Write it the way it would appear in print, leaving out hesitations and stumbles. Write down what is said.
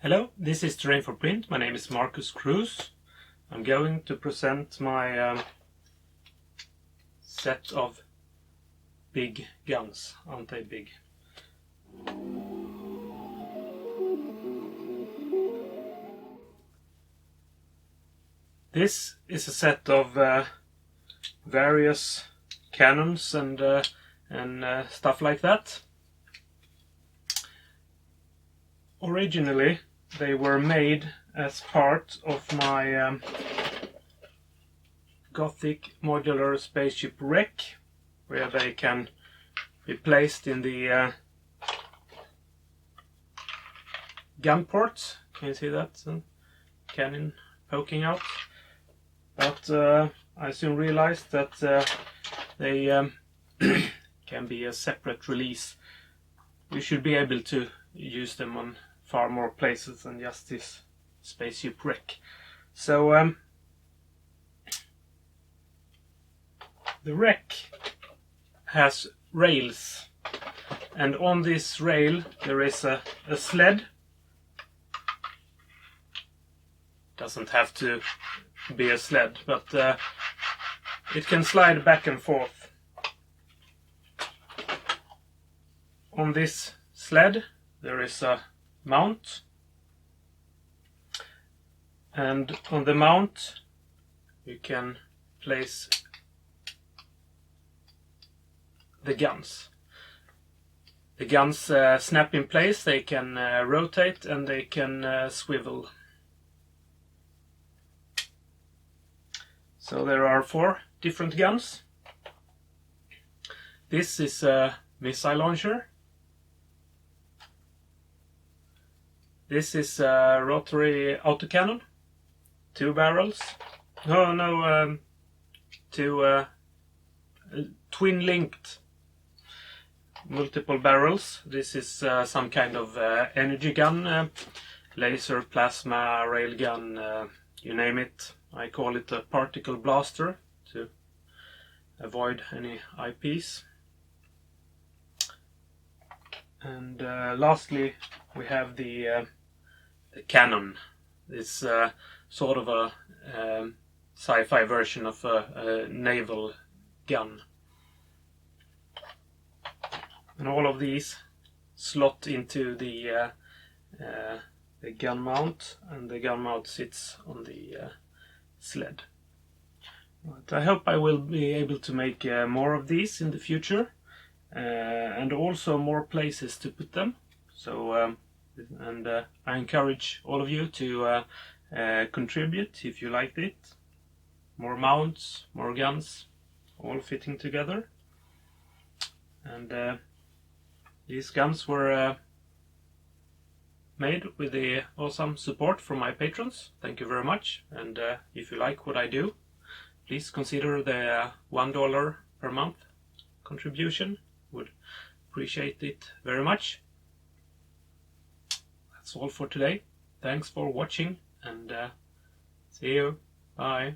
Hello, this is Terrain4Print. My name is Marcus Cruz. I'm going to present my set of big guns. Aren't they big? This is a set of various cannons and stuff like that. Originally, they were made as part of my Gothic modular spaceship wreck, where they can be placed in the gun ports. Can you see that? Cannon poking out. But I soon realized that they can be a separate release. We should be able to use them on far more places than just this spaceship wreck. So the wreck has rails, and on this rail there is a sled. Doesn't have to be a sled, but it can slide back and forth. On this sled there is a mount, and on the mount you can place the guns. The guns snap in place, they can rotate, and they can swivel. So there are 4 different guns. This is a missile launcher. This is a rotary autocannon, 2 barrels. Two twin-linked multiple barrels. This is some kind of energy gun, laser, plasma, railgun, you name it. I call it a particle blaster to avoid any IPs. And lastly, we have the cannon. It's sort of a sci-fi version of a naval gun. And all of these slot into the gun mount, and the gun mount sits on the sled. But I hope I will be able to make more of these in the future. And also more places to put them. So I encourage all of you to contribute if you liked it. More mounts, more guns, all fitting together. And these guns were made with the awesome support from my patrons. Thank you very much. And if you like what I do, please consider the $1 per month contribution. Would appreciate it very much. That's all for today. Thanks for watching, and see you. Bye.